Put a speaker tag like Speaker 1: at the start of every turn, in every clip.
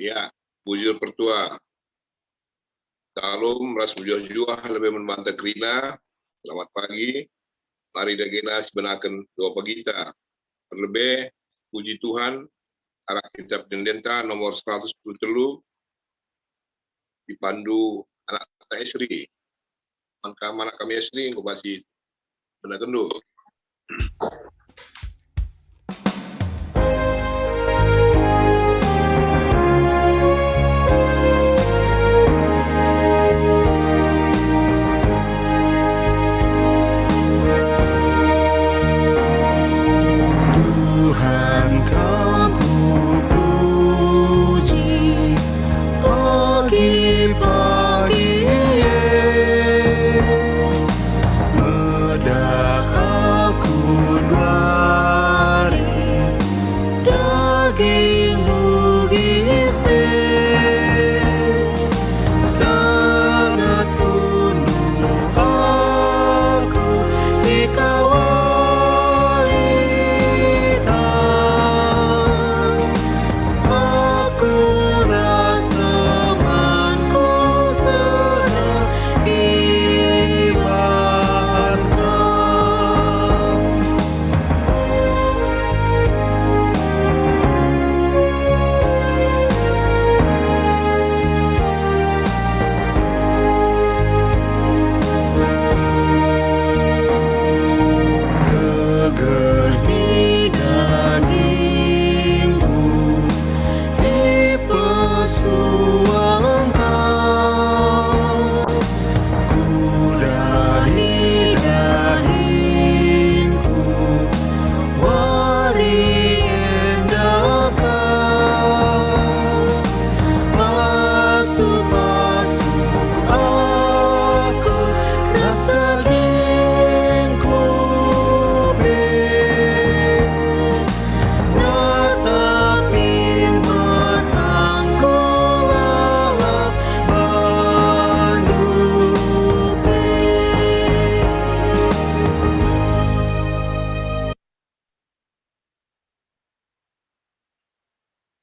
Speaker 1: Ya, bujur pertua. Salam ras bujuh-juah lebih membantah kerina. Selamat pagi. Mari dagena sebenakan doa pagita. Terlebih puji Tuhan arah kitab Dendenta nomor 110 dipandu anak Esri. Anak kami Esri engkau masih benar kendu.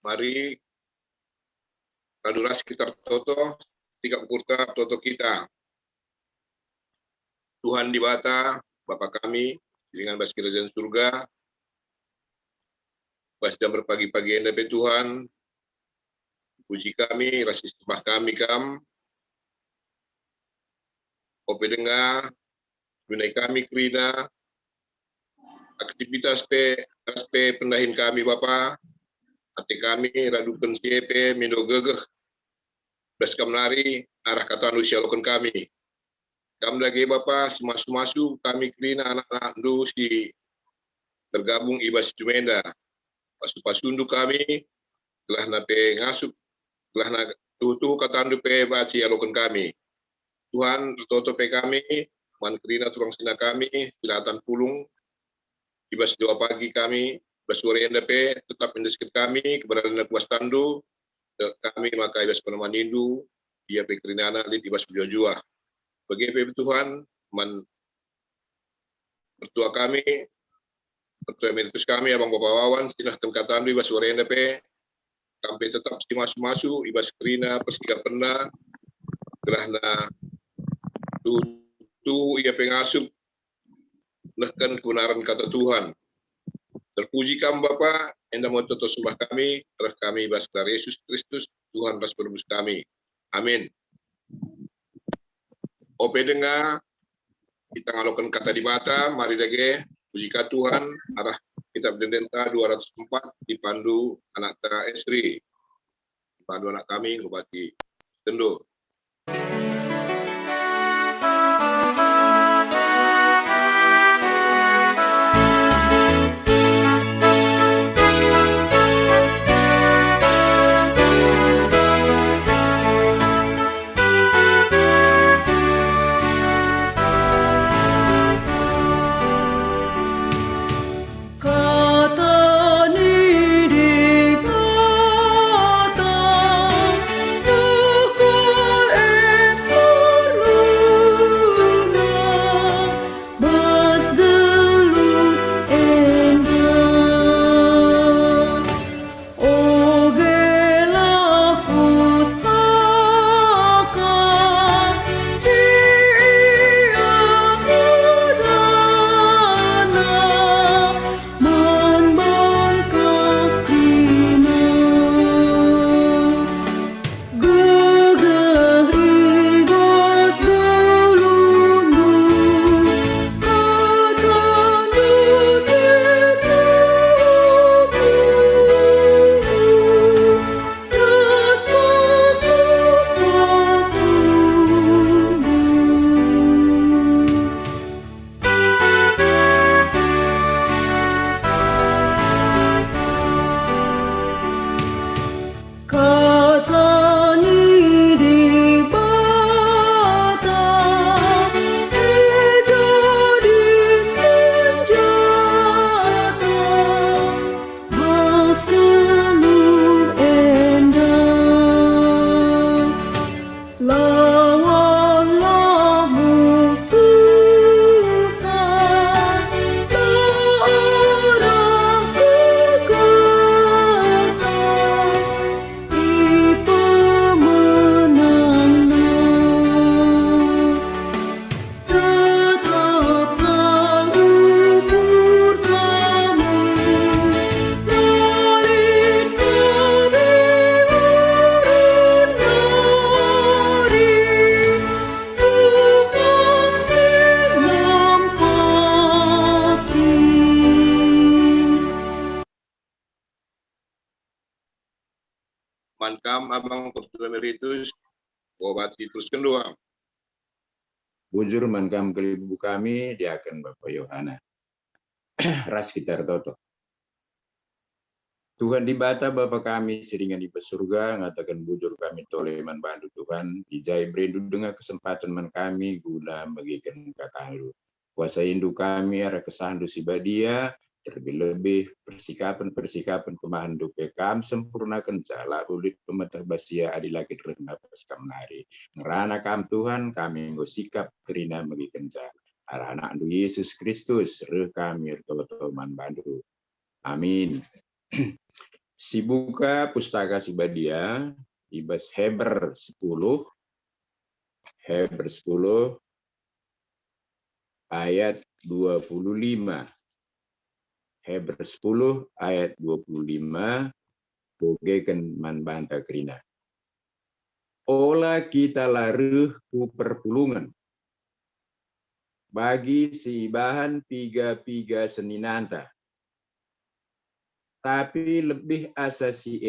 Speaker 1: Mari kaduras kita toto, tiga kurta toto kita. Tuhan di bata, Bapa kami, dengan bas kerajaan surga, bas jam berpagi-pagi NDP Tuhan, puji kami, rasi sembah kami ope dengar, gunai kami kerina, aktivitas pendahin kami Bapa, hati kami, radukan CP, mindo gegeh, belas kamlari, arah kata manusia lakukan kami. Kami lagi Bapa, semasu kami kerina anak-anak si tergabung ibas Jumenda. Pasu-pasundu kami, telah nape ngasup, telah na tuh kata andu pe baci alokan kami. Tuhan, toto pe kami, man kerina turang sina kami, silatan pulung, ibas doa pagi kami, bersore NDP, tetap mendeskrip kami, keberadaan puas tandu, kami maka ibas penemanindu, dia pekerinana lid ibas berjua-jua. Bagi Tuhan, man pertua kami, pertua emeritus kami, Abang Bapak Wawan, silahkan kata andu ibas sore NDP, kami tetap masu ibas kerina, persiga pernah, telah na tu ia pengasup, lehkan kebenaran kata Tuhan. Terpuji kami Bapa, enda mau toto sembah kami, terah kami basar Yesus Kristus, Tuhan ras penebus kami. Amin. Ope dengar, kita ngalokan kata di bata, mari dage, puji Tuhan, arah kitab Dendenta 204, dipandu anak ta Esri, dipandu anak kami, ngobati tendu.
Speaker 2: Kata
Speaker 1: kam abang Portugal Emeritus obat situs kedua.
Speaker 2: Bujur mankam kelibu kami diakan Bapak Yohana. Ras kita toto. Tuhan di bata Bapa kami seringan di surga ngatakan bujur kami toleman bantu Tuhan ijai berindu dengan kesempatan man kami guna bagikan kakang lu kuasa indu kami arah kesandu si badia terlebih persikapan kemahan dupe kam sempurnakan jala ulit pemetah basia adilakit rehna pas kam nari ngerana kam Tuhan kami sikap kerina bagikan jala arah anak Yesus Kristus reh kami man bantu amin. Sibuka pustaka Sibadia ibas Heber 10 ayat 25. Heber 10 ayat 25 bogekan man banta kerina. Ola kita laruh ku perpulungan bagi si bahan piga seninanta. Tapi lebih asasi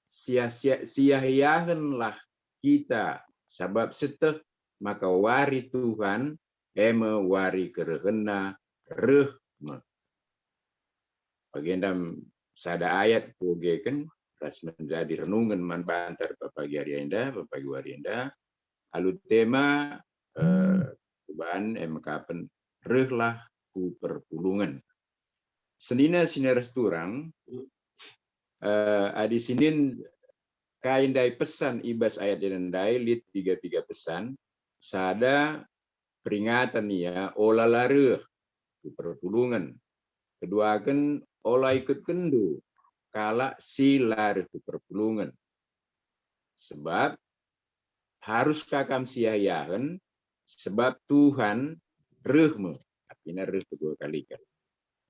Speaker 2: sia-siahiahanlah kita sebab seteh maka wari Tuhan wari kerehena rehme. Bagian sada ayat pugeken ras menjadi renungan man bantar pagi harienda pagi harienda alu tema perubahan kapen rehlah ku perpulungan. Senina sineras turang adi sinin kain dai pesan ibas ayat dai lit 33 pesan sada peringatan ya olah lareuh ku perpulungan kedua kan olah ikut kendu kala si lareuh ku perpulungan sebab harus kakam siayahan sebab Tuhan rehme artinya reh kedua kali kan.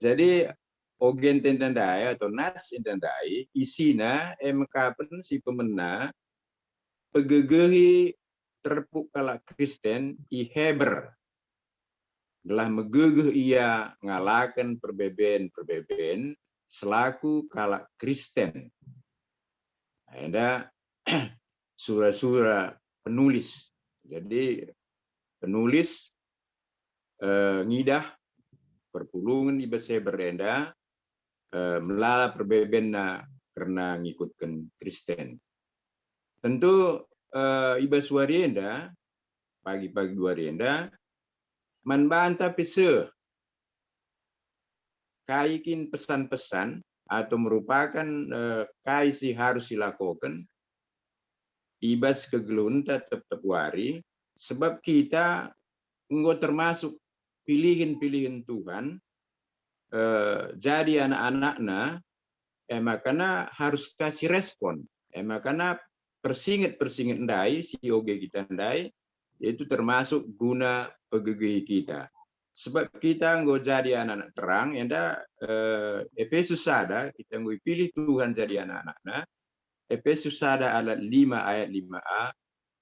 Speaker 2: Jadi ogen tendandai atau nas tendandai isina kapen si pemena pegegehi terpuk kala Kristen i Heber gelah megegeh ia ngalakan perbeben selaku kala Kristen. Ada surah-surah penulis. Jadi penulis ngidah perpulungan di bahasa berenda melala perbebena karena ngikutkan Kristen. Tentu ibas warienda pagi-pagi warienda manbanta pise kaikin pesan-pesan atau merupakan kaisi harus dilakukan ibas kegelunta tetap wari sebab kita enggak termasuk pilihan Tuhan jadi anak-anaknya makanya harus kasih respon makanya persinget ndai si oge kita ndai itu termasuk guna pegegi kita sebab kita enggak jadi anak-anak terang Efesus ada kita enggak pilih Tuhan jadi anak-anaknya Efesus ada ayat 5a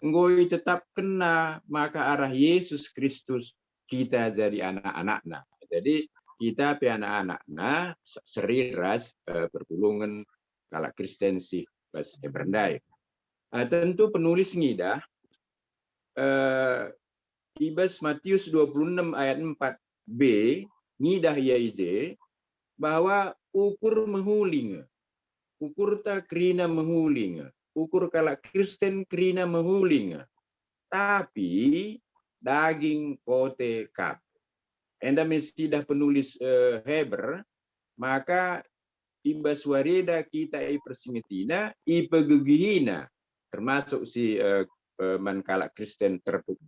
Speaker 2: enggak tetap kena maka arah Yesus Kristus kita jadi anak-anaknya. Jadi kita pe anak-anaknya seriras perpulungan kala Kristen sih pas berendai. Tentu penulis ngidah ibas Matius 26 ayat 4b ngidah yaije bahwa ukur mehuling ukur tak krina mehuling ukur kala Kristen krina mehuling tapi daging kote kap. Enda mesidah penulis Heber, maka ibas wareda kita persingetina, ipegegihina, termasuk si mankala Kristen terpuk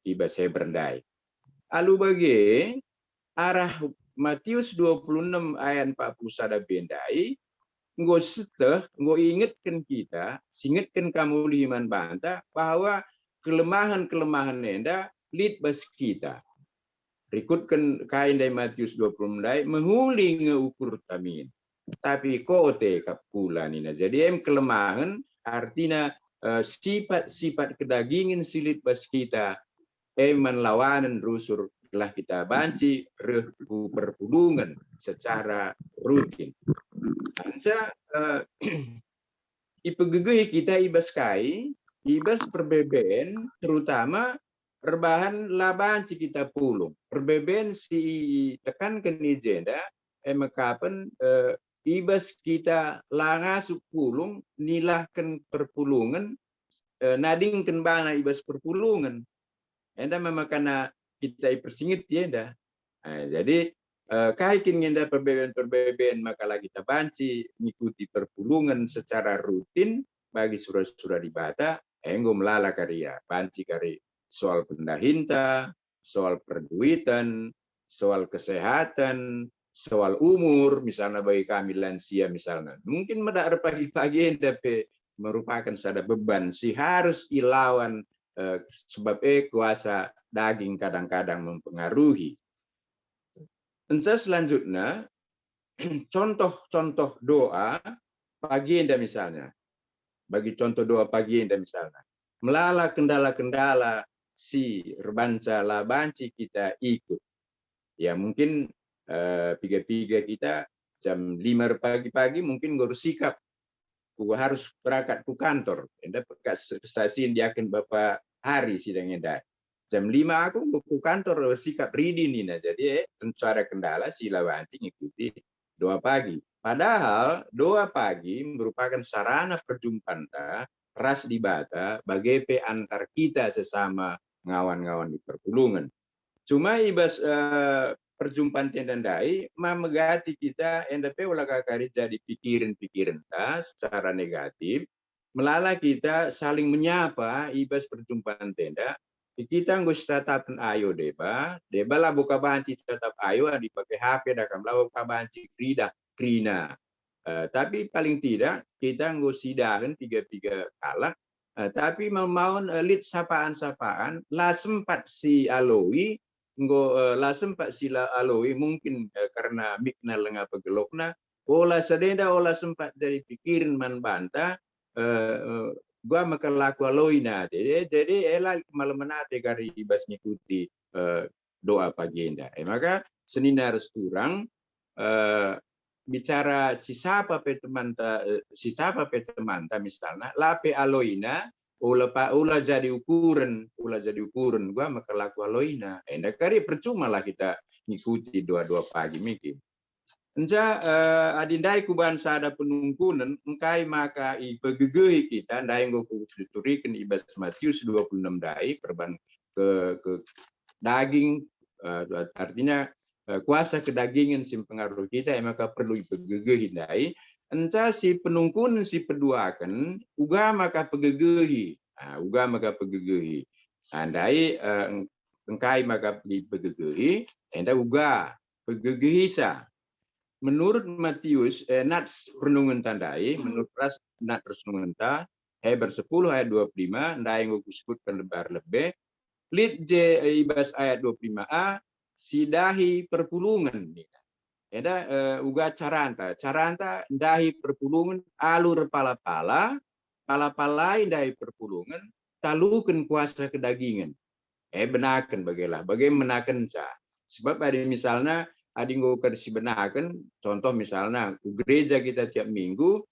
Speaker 2: ibas Heber ndai. Alu bagi arah Matius 26 ayat 41 bendai, nggo seteh, nggo ingetkan kita, singetkan kamu liman banta bahwa kelemahan enda lid bas kita. Rikutkan kain dari Matius 20 dai menguling ukur tamin. Tapi kote kapulan ini. Jadi kelemahan artinya sifat-sifat kedagingin silit bas kita lawanan rusur telah kita banci perpulungan secara rutin. Anca ipegegeh kita ibas kai, ibas perbeben, terutama rebahan laban kita pulung. Perbeben si tekan ke nijenda, emakapan ibas kita langasuk pulung, nilahkan perpulungan, nading bana ibas perpulungan. Enda memakana kita persingit tiada. Jadi kaikin ngenda perbeben makalah kita banci mengikuti perpulungan secara rutin bagi surah-surah dibata enggo melala karya banci kari soal pendahinta, soal perduitan, soal kesehatan, soal umur misalnya bagi kami lansia misalnya mungkin medak pagi-pagi tapi merupakan sada beban si harus ilawan sebab kuasa daging kadang-kadang mempengaruhi. Dan selanjutnya contoh-contoh doa pagi Anda misalnya. Bagi contoh doa pagi Anda misalnya. Melala kendala-kendala si rebanca labanci kita ikut. Ya mungkin piga-piga kita jam 5 pagi-pagi mungkin harus sikap. Harus berangkat ke kantor. Anda stasiun dia akan Bapak hari sidang Anda. Jam 5 aku ke kantor sikap reading ini. Jadi cara kendala sila banting ikuti doa pagi. Padahal doa pagi merupakan sarana perjumpaan ras dibata bagi antar kita sesama ngawan-ngawan di perpulungan. Cuma ibas perjumpaan tendandai memegati kita NDP ulah kakari jadi pikiran-pikiran secara negatif melala kita saling menyapa ibas perjumpaan tenda kita nggus tatapan ayo deba lah buka banci tetap ayo dipakai HP dah kam lawa buka banci krina tapi paling tidak kita nggus sidahan tiga kala tapi mau lead sapaan-sapaan lah sempat si aloi lah sempat sila aloi mungkin karena mikna lenga pegelokna olah sedenda olah sempat dari pikiran man banta gua makan laku aloina jadi elah malam menate kari ibas ngikuti doa pagi enda maka senina harus kurang bicara si siapa pe teman ta misalnya lape aloina ula jadi ukuran gua makan laku aloina enda kari percuma lah kita ngikuti doa-doa pagi mikir. Enja adindai kuban sada penungkunan engkai maka ipegegei kita ndai ngoku diturikan ibas Matius 26 dai perban ke daging artinya kuasa kedagingan sim pengaruh kita maka perlu ipegegei ndai enca si penungkunan si peduakan uga maka pegegei andai engkai maka dipegegei enda uga pegegei sa. Menurut Matius, nats renungan tandai, menurut ras nat renungan ta, Heber 10 ayat 25, ndai yang disebutkan lebar lebih, lid je ibas ayat 25a, sidahi perpulungan. Ada uga caranta ndahi perpulungan alur pala-pala ndahi perpulungan, talukan kuasa kedagingan. Benakan bagaimana ca. Sebab ada misalnya adinggo kersi benakan contoh misalnya gereja kita tiap minggu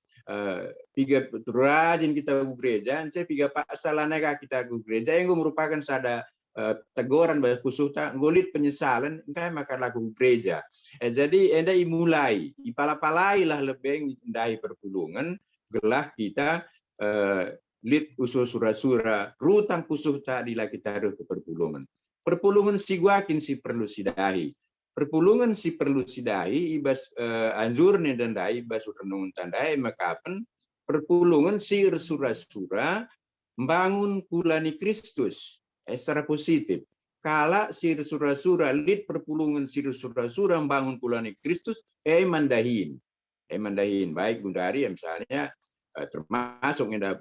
Speaker 2: tiga rajin kita ke gereja tiga pak salanega kita ke gereja yang merupakan sada teguran khusus ngolit penyesalan engkai maka lagu gereja jadi enda imulai ipala-palai lah lebih ndai perpulungan gelah kita lid usul surah-surah rutang khusus tadi lah kita harus ke perpulungan si guakin si perlu sidahi. Perpulungan si perlu sidahi ibas anjurnya dan dai ibas renungan tandai makapan perpulungan si surah-surah membangun kulani Kristus secara positif. Kala si surah-surah lid perpulungan si surah-surah membangun kulani Kristus mandahin baik gundari misalnya termasuk yang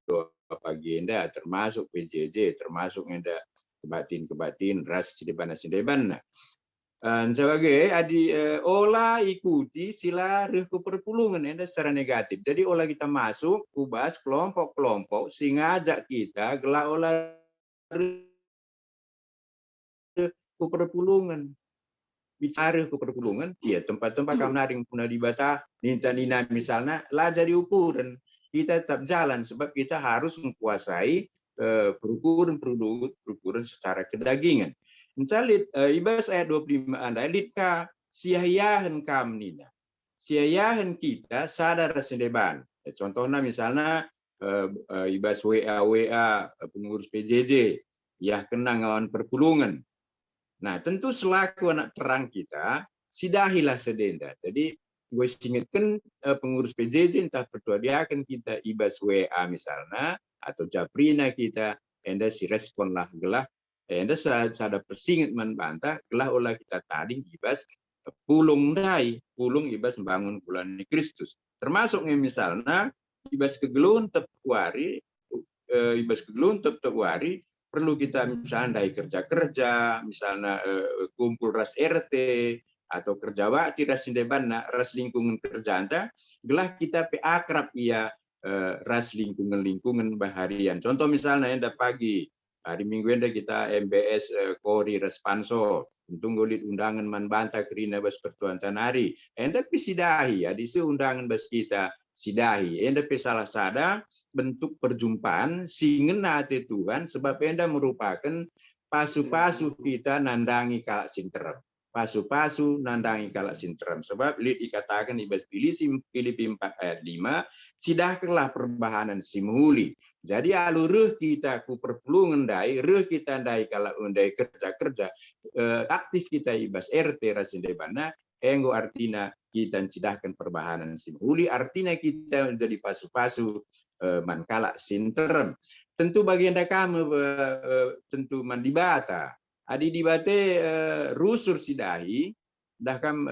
Speaker 2: doa pagi enda termasuk PJJ termasuk enda kebatin ras sideban. Sebagai olah ikuti sila ke perpulungan enda secara negatif. Jadi olah kita masuk ubas kelompok-kelompok sehingga ajak kita gelak olah ke perpulungan. Bicara ke perpulungan, ya tempat-tempat kau naring punah dibata, nina misalnya lah jadi ukuran. kita tetap jalan sebab kita harus menguasai perukuran secara kedagingan. Misalnya Ibas ayat 25 anda litka siayahan kam nina. Siayahan kita sadar sendeban. Contohnya misalnya Ibas WA pengurus PJJ ya kena ngawan perpulungan. Nah, tentu selaku anak terang kita, sidahilah sedenda. Jadi, gue ingatkan pengurus PJJ entah pertua dia akan kita ibas WA misalnya, atau japrina kita, enda si respon lah gelah, enda sada persingat membantah, gelah olah kita tadi ibas pulung dai, pulung ibas membangun bulan Kristus. Termasuk misalnya, ibas kegelun tepuari, ibas kegelun tepuari, perlu kita misalnya dari kerja-kerja, misalnya kumpul ras RT, atau kerja bakti ras indebana, ras lingkungan kerja anda, gelah kita pe akrab ia ras lingkungan baharian. Contoh misalnya enda pagi, hari Minggu enda kita MBS Kori Respanso, tentu ngolit undangan manbanta kerina bas pertuan tanari. Enda pisidahi, adisi undangan bas kita sidahi. Enda pe salah sada bentuk perjumpaan singen hati Tuhan sebab enda merupakan pasu-pasu kita nandangi kalak sinterem. Pasu-pasu nandangi kalak sinterem. Sebab lihat dikatakan ibas Filipi 4 ayat 5, sidahkanlah perbahanan simhuli. Jadi alur kita ku perpulungan dai, kita dai kalak undai kerja-kerja, aktif kita ibas RT rasindebana, enggo artinya kita cidahkan perbahanan simhuli, artinya kita menjadi pasu-pasu mankala sinterem. Tentu bagian kamu tentu mandibata. Adi dibate rusur sidahi, dah kam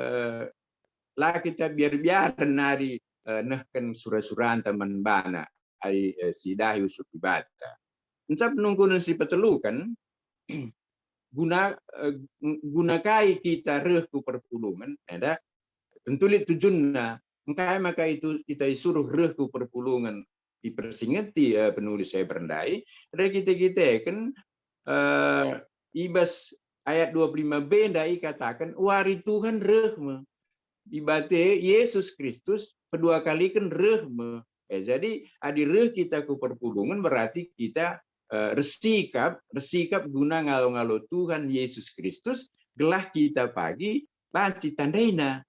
Speaker 2: lah kita biar nari nahkan surah-surah teman bana ai sidahi usur dibata. Encap nunggu si petelukan gunakai kita rehku perpulungan ada tentu lihat tujuannya maka itu kita suruh rehku perpulungan dipersingati penulis saya berendai ada kita kan ibas ayat 25b ndai katakan wari Tuhan rehme ibate Yesus Kristus kedua kali kan rehme jadi adi reh kita ku perpulungan berarti kita resikap guna ngalo-ngalo Tuhan Yesus Kristus gelah kita pagi banci tandaina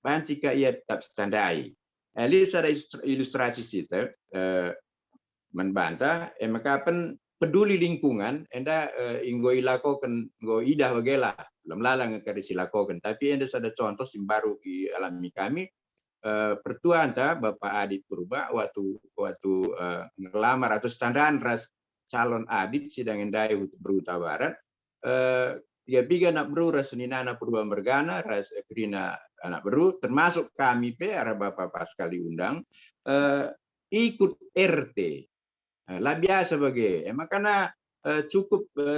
Speaker 2: banci ka ia tetap tandai. Lihat ada ilustrasi kita membantah maka pen peduli lingkungan enda inggo ilakokan go idah bagela belum lalang kari silakokan tapi enda ada contoh sim baru di alami kami pertua anta Bapak Adit Purba waktu ngelamar atau standaran ras calon adit sidang endai Beruta Barat tiga anak beru ras Nina Purba Mergana ras Krina anak beru termasuk kami pe arah Bapak Paskali undang ikut RT lah biasa bagai makanya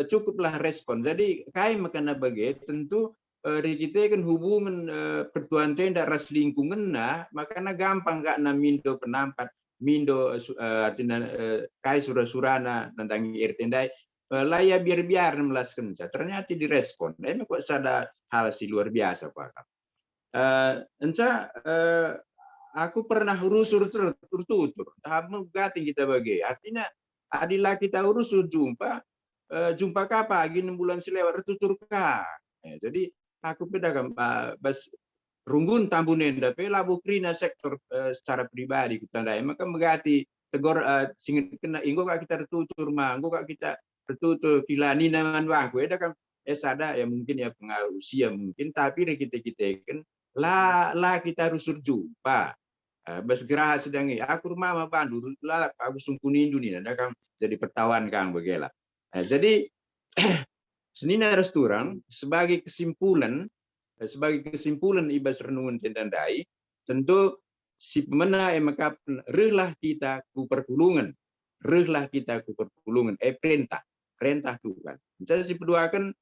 Speaker 2: cukuplah respon jadi kai makanya bagai tentu kita kan hubungan pertuan tenda ras lingkungan nah makanya gampang gak na mindo penampat mindo kai surah-surana nandangi RT-ndai laya biar melaskan ternyata direspon kok ada hal si luar biasa Pak aku pernah urusur tertutur tahap gating kita bagi artinya adilah kita urusur jumpa kapa lagi 6 bulan selewat tertutur ka jadi aku pedagang bas runggun tambunen dape labu krina sektor secara pribadi kita ndai maka megati tegor singin kena inggo kak kita tertutur manggo kak kita tertutur kilani naman bangku ada kan sada ya mungkin ya pengaruh usia mungkin tapi kita kan lah kita rusur jumpa bas geraha sedangi aku rumah Bandu lah aku sungkunin dunia ada kan jadi pertawan kang begela jadi senina restoran sebagai kesimpulan ibas renungan tendandai tentu si pemena maka rehlah kita ku perpulungan perintah Tuhan jadi si peduakan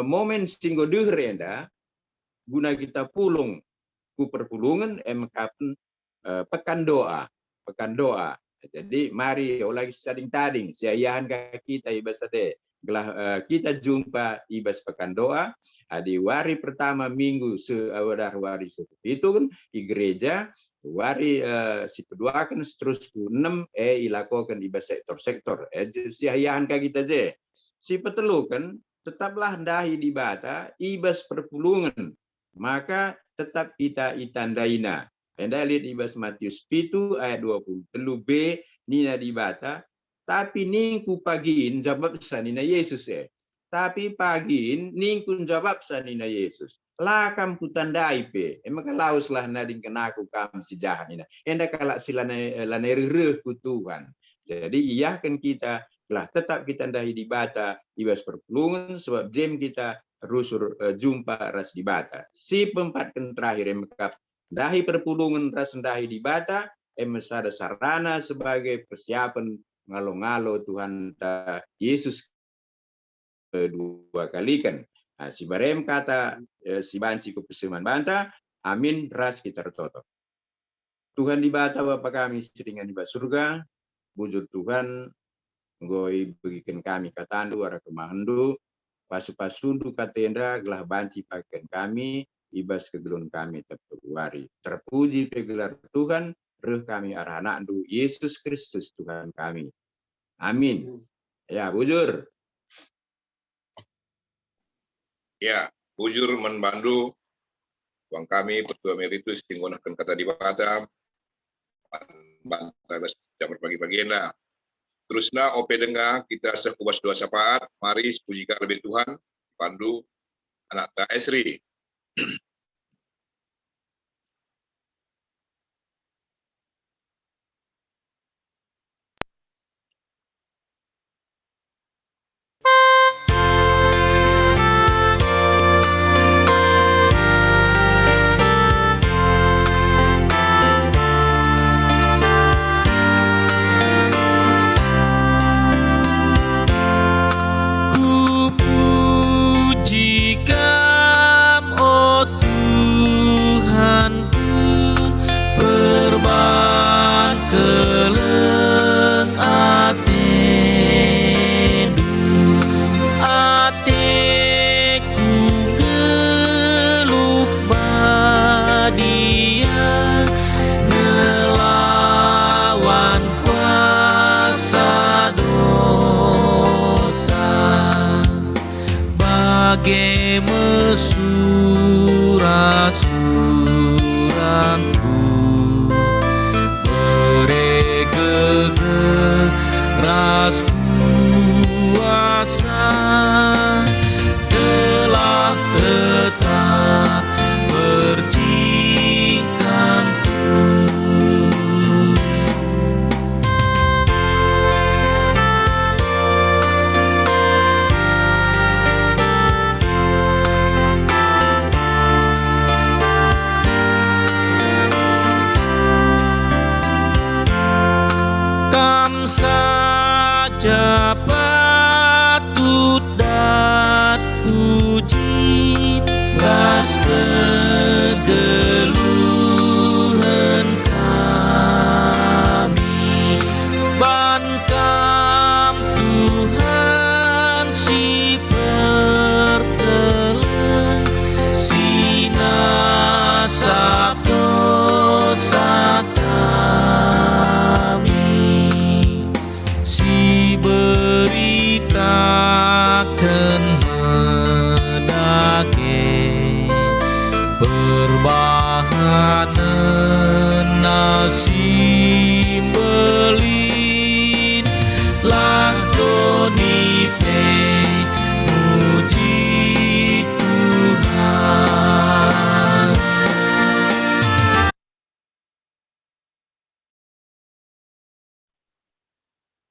Speaker 2: momen singgo dehrenda guna kita pulung ku perpulungan maka pekan doa jadi mari lagi sading tading siayahan kita ibas ade kita jumpa ibas pekan doa di hari pertama minggu wari itu kan di gereja wari si kedua kan terus 6 ilakukan ibas sektor-sektor siayahan kita je si petelu kan tetaplah ndahi di bata ibas perpulungan maka tetap kita itandaina. Anda lihat ibas Matius 7 ayat 23b nina di bata tapi ningku pagiin jawab sanina Yesus tapi pagiin ningku jawab sanina Yesus lakam kutandai pe emang lauslah nading kenaku kam si jahat ina enda kalak silane lanereh ku Tuhan jadi iya kan kita lah tetap kita ndahi di bata ibas perpulungan sebab jem kita rusur jumpa ras di bata si pempat terakhir emekap dahi perpulungan ras ndahi di bata emesada sarana sebagai persiapan ngalo-ngalo Tuhan Yesus kedua kali kan. Nah, si barem kata si banci ke peseman banta, amin ras kita toto. Tuhan di bata Bapa kami seringan di surga, bujur Tuhan ngoi bagikan kami katandu ara kemahandu, pasu-pasundu katenda gelah banci pakai kami, ibas kegelun kami terpuari. Terpuji pegelar Tuhan, reh kami arah anak Yesus Kristus Tuhan kami. Amin. Ya, bujur.
Speaker 1: Ya, bujur menbandu Bang kami Petua Emeritus menggunakan kata di bata banta jam berbagi-bagi enda. Terusna OP dengar kita sekubas doa syafaat, mari pujikan lebih Tuhan, pandu anak ta Esri.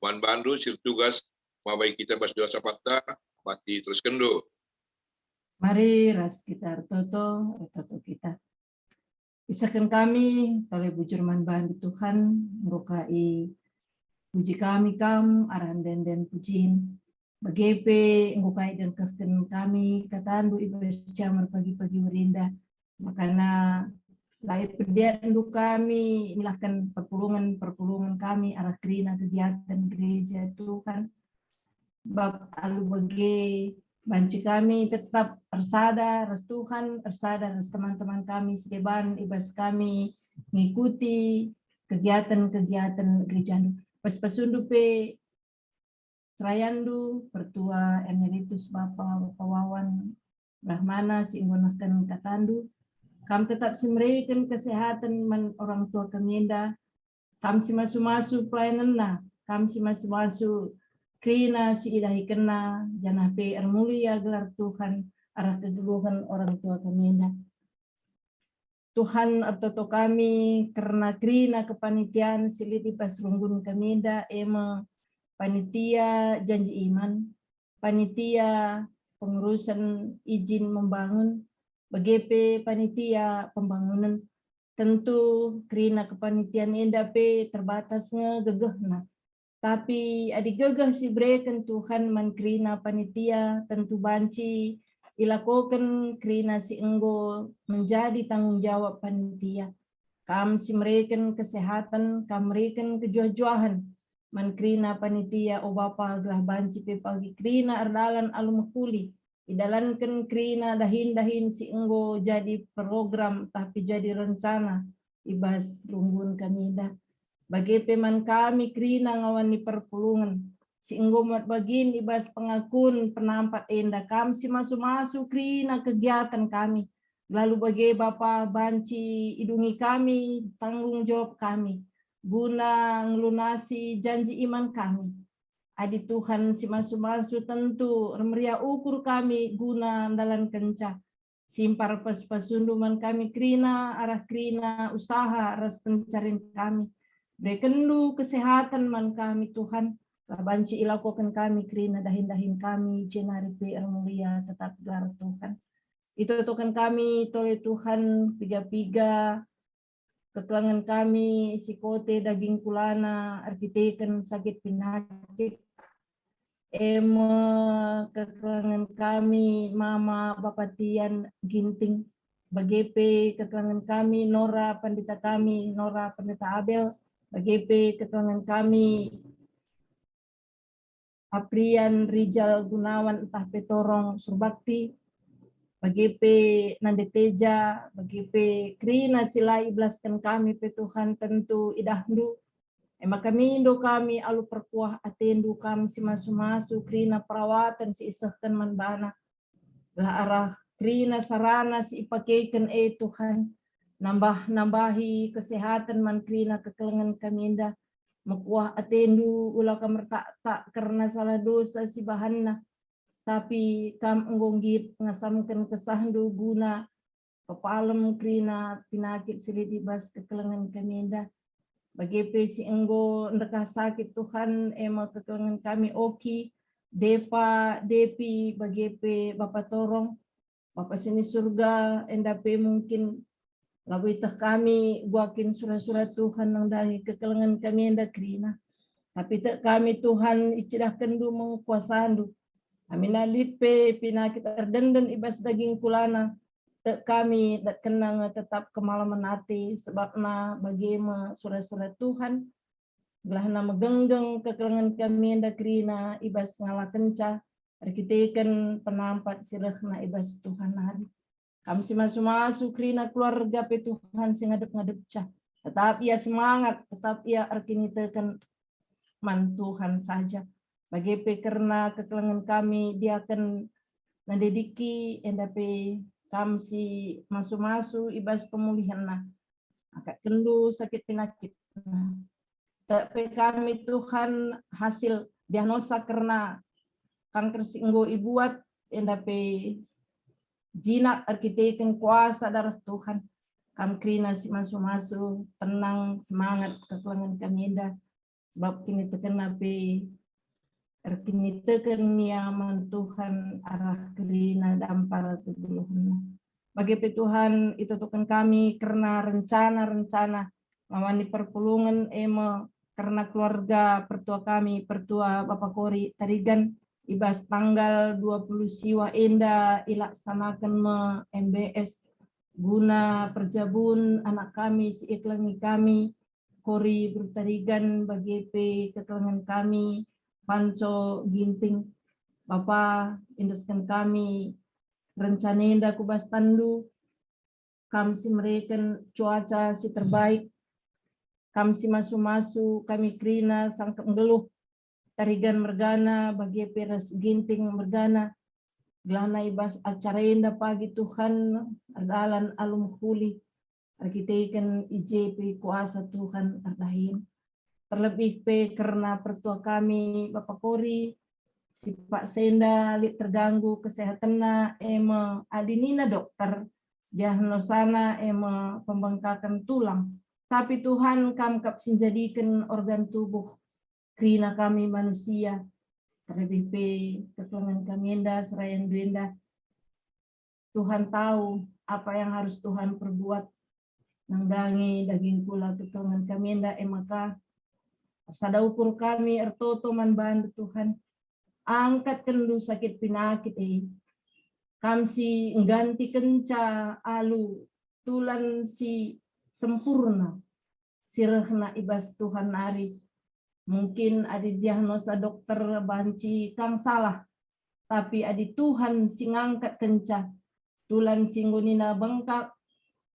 Speaker 1: Wan bandu sir tugas mabai kita bas doa sapata mati terus kendo.
Speaker 3: Mari ras kita toto kita. Isakan kami oleh bujur man bandu Tuhan merukai puji kami kam arahan den pujin bagepe ngukai dan keften kami katandu ibu jamar pagi-pagi merindah makana lai perdian lu kami ilahkan perpulungan kami arah kerina kegiatan gereja Tuhan sebab alu bagi banci kami tetap ersada, res Tuhan, ersada, res teman-teman kami sedeban, ibas kami mengikuti kegiatan-kegiatan gereja. Pas pasundu pe Serayandu, Pertua Emeritus Bapak Wawan Rahmana, si inggonakan katandu, kami tetap semerikan kesehatan orang tua kemienda, kami si masu-masu pelayanan na, kami si masu-masu krina si ilahi kena, janah pe mulia gelar Tuhan, arah kegeluhan orang tua kemienda. Tuhan artoto kami karena krina kepanitiaan siliti pas runggun kemienda, ema panitia janji iman, panitia pengurusan izin membangun, BGP panitia pembangunan, tentu kerana kepanitiaan endape terbatasnya gegehna. Tapi adik gegeh si berikan Tuhan man kerana panitia tentu banci ilakokan kerana si enggo menjadi tanggung jawab panitia. Kam si merikan kesehatan, kam merikan kejuah-juahan, man krina panitia o bapa gelah banci pe pagi krina ardalan alumukuli idalankan krina dahin-dahin si enggo jadi program tapi jadi rencana ibas lunggun kami dah bagi peman kami krina ngawani perpulungan si enggo mat bagin ibas pengakun penampat enda kam si masu-masu krina kegiatan kami lalu bagi bapa banci idungi kami tanggung jawab kami guna ngelunasi janji iman kami. Adi Tuhan si masu-masu tentu remeria ukur kami guna dalam kenca. Simpar pas-pasunduman kami krina, arah krina, usaha, ras pencarian kami. Brekendu kesehatan man kami Tuhan. Banci ilakokan kami krina, dahin-dahin kami, jenari PR mulia tetap gelar Tuhan. Itu Tuhan kami, toleh Tuhan, piga-piga, kekurangan kami, psikote, daging kulana, artiteken, sakit penyakit, kekurangan kami, mama, bapak Tian, ginting, BGP, kekurangan kami, Nora, pendeta kami, Nora, pendeta Abel, BGP, kekurangan kami, Aprian, Rijal, Gunawan, entah petorong, Surbakti, BGP Nandeteja, BGP Krina sila iblaskan kami pe Tuhan tentu idahdu. Ema kami indo kami alu perkuah atendu kami si masu-masu Krina perawatan si isahkan manbana. Lah arah Krina sarana si ipakeikan Tuhan. Nambahi kesehatan man Krina kekelengan kami indah. Mekuah atendu ulah kamertak tak karena salah dosa si bahanna. Tapi kam enggongit ngasamkan kesahandu guna kepalem krina pinakit silidibas kekelengan keminda bagi si enggo ndekah sakit Tuhan ema kekelengan kami oki depa depi bagi Bapak Torong Bapak sini surga endape mungkin lawitah kami guakin surat-surat Tuhan nang dari kekelengan kami enda krina tapi tak kami Tuhan icidahkan du menguasandu Amina lipe pinakit ardenden ibas daging kulana tak kami tak kenang tetap kemalaman hati sebabna bagaimana surat-surat Tuhan belah nama genggeng kekelengan kami enda krina ibas ngala kenca arkiteken penampat sirahna ibas Tuhan hari kami si masu-masu krina keluarga pe Tuhan sing ngadep-ngadep cah tetap ia semangat tetap ia arkinitekan man Tuhan saja BGP karena kekelengan kami dia akan mendediki endape kami si masu-masu ibas pemulihan nah agak kendu sakit penyakit nah tapi kami Tuhan hasil diagnosa karena kanker singgo ibuat endape jinak arkiteken kuasa darah Tuhan kami krina si masu-masu tenang semangat kekelengan kami indah sebab kini terkena pe Erkini teken niaman Tuhan arah kerina dampar kegeluhna. Bagi Tuhan itu tukan kami karena rencana-rencana mawani perpulungan ema karena keluarga pertua kami pertua Bapak Kori Tarigan ibas tanggal 20 siwa enda ilaksanakan MBS guna perjabun anak kami si iklangi kami Kori Bertarigan bagi keterangan kami Panco Ginting Bapa, indeskan kami rencana indah kubas tandu, kami si mereka cuaca si terbaik, kami si masu-masu, kami krina sangka ngeluh, tarigan mergana, bagi peras ginting mergana, gelana ibas acara indah pagi Tuhan, ardalan alum kuli, arkiteken IJP kuasa Tuhan ardahin. Terlebih pe karena pertua kami Bapak Kori, si Pak Senda terganggu kesehatannya, adinina dokter, diagnosana pembengkakan tulang. Tapi Tuhan kami kapsin jadikan organ tubuh, krina kami manusia, terlebih pe ketulangan kami endah, serayan duenda. Tuhan tahu apa yang harus Tuhan perbuat, nangdangi daging pula ketulangan kami endah, maka sada ukur kami ertoto man bantu Tuhan, angkat kendu sakit penyakit kami si ngganti kenca alu tulan si sempurna sirahna ibas Tuhan ari. Mungkin ada diagnosa dokter banci kang salah, tapi ada Tuhan si ngangkat kenca tulan singgunina bengkak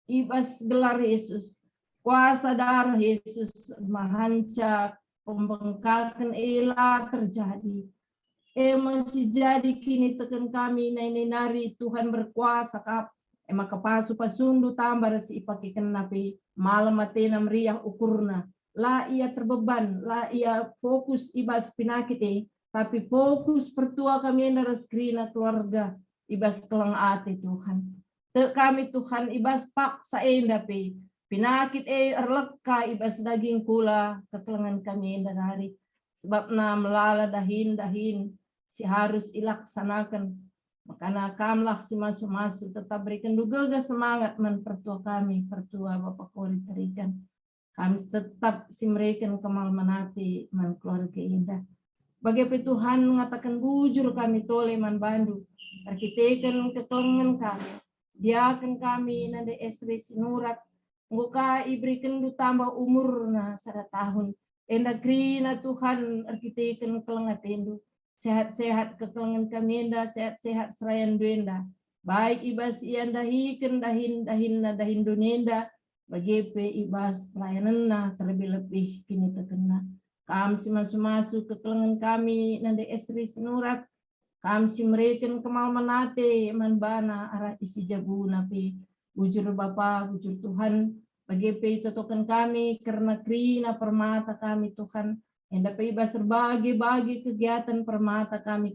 Speaker 3: ibas gelar Yesus, kuasa darah Yesus mahanca pembengkakan ela terjadi. Masih jadi kini tekan kami nari Tuhan berkuasa kap. Maka pasu pasundu tambah si ipakikan napi malam matena meriah ukurna. La ia terbeban, la ia fokus ibas penyakit tapi fokus pertua kami naras krina keluarga ibas kelang ati Tuhan. Te kami Tuhan ibas paksa endapi penyakit erleka ibas daging kula kekelengan kami hari. Sebab na melala dahin si harus ilaksanakan. Makanya kamlah si masu-masu tetap berikan duga semangat menpertua kami, pertua Bapak Kori tarikan. Kami tetap si mereka kemal menati man keluarga indah. Bagaimana Tuhan mengatakan bujur kami tole man bandu. Arkitekan ketongan kami. Diakan kami nade esri sinurat. Muka iberikan du tambah umurna 100 tahun. Endak krina Tuhan arkitekan kelengatendu. Sehat-sehat kekelengan kami endah, sehat-sehat serayan duenda. Baik ibas ian dahikan dahin dunenda. Bagi ibas pelayanan terlebih-lebih kini terkena. Kami si masuk kekelengan kami nande esri sinurat. Kami si mereka kemal menate manbana arah isi jabu napi. Bujur Bapa, bujur Tuhan. Bagi totokan kami karena krina permata kami Tuhan. Yang dapat ibas berbagi kegiatan permata kami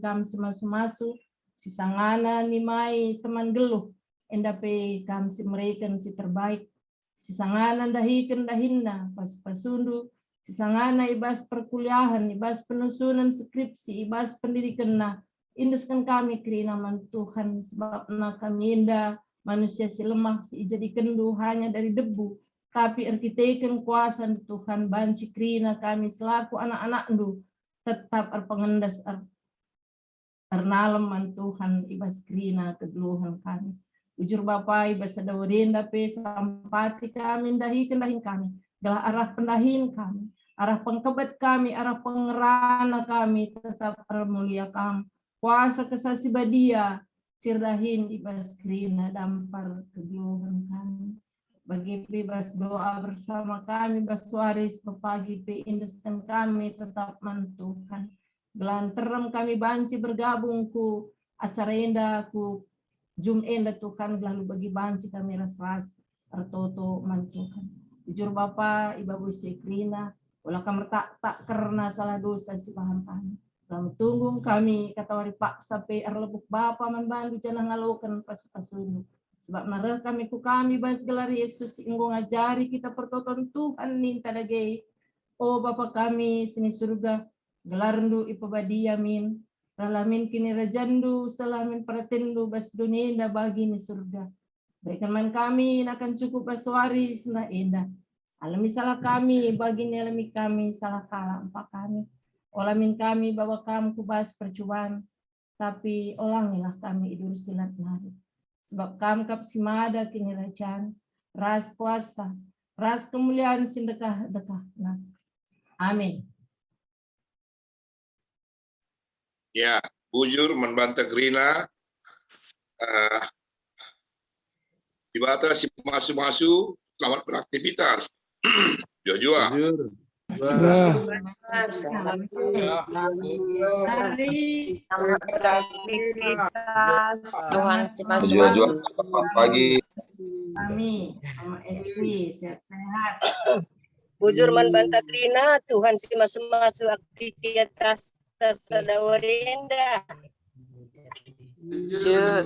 Speaker 3: semasuk sisangana nimai teman geluh. Yang dapat kami mereka si terbaik. Sisangana dahinna pas-pasundu. Sisangana ibas perkuliahan, ibas penusunan skripsi, ibas pendidikan na. Indeskan kami kerina man Tuhan sebab na kami indah manusia si lemah si jadikan hanya dari debu. Tapi arkitekan kuasa Tuhan banci krina kami selaku anak-anak ndu tetap pengendas ernalem man Tuhan ibas krina kegeluhan kami. Ujur Bapa ibas adawrinda pe sampati kami dahin kami. Galah arah pendahin kami, arah pengkebat kami, arah pengerana kami tetap mulia kami. Kuasa kesasi badia sirdahin ibas krina dampar kegeluhan kami. Bagi bebas doa bersama kami baswaris pepagi pe indeskan kami tetap mantuhan. Gelanterem kami banci bergabung ku acara indah ku jum indah Tuhan lalu bagi banci kami ras ertoto mantuhan. Jujur Bapa Ibu Sekrina ulah kami tak karena salah dosa si paham kami. Kami tunggu kami kata wari pak sampai erlebuk Bapa manbandu jangan ngalokan pas-pasunu. Sebab narah kami ku kami bahas gelar Yesus inggo ngajari kita pertoton Tuhan minta dagei. Oh Bapa kami sini surga gelarndu ipabadi amin. Ralamin kini rajandu salamin pratendu bas dunia indah bagi ni surga. Berikan man kami akan cukup baswari sena indah. Alami salah kami bagi ni alami kami salah kalah empat kami. Olamin kami bawa kamu kubas percobaan. Tapi olangilah kami idur silat nari. Sebab kamu kapsimada kini rajaan, ras kuasa, ras kemuliaan sindekah-dekah. Amin.
Speaker 1: Ya, bujur membantah Grina dibatasi masuk-masuk selamat beraktivitas. Jujur.
Speaker 2: Jujur.
Speaker 4: Selamat beraktivitas. Tuhan
Speaker 5: Jujur, selamat pagi.
Speaker 3: Kami sama Esti sehat-sehat.
Speaker 4: Bujur membantah Grina, Tuhan si masuk-masuk aktivitas tersedawarinda.
Speaker 2: Jujur.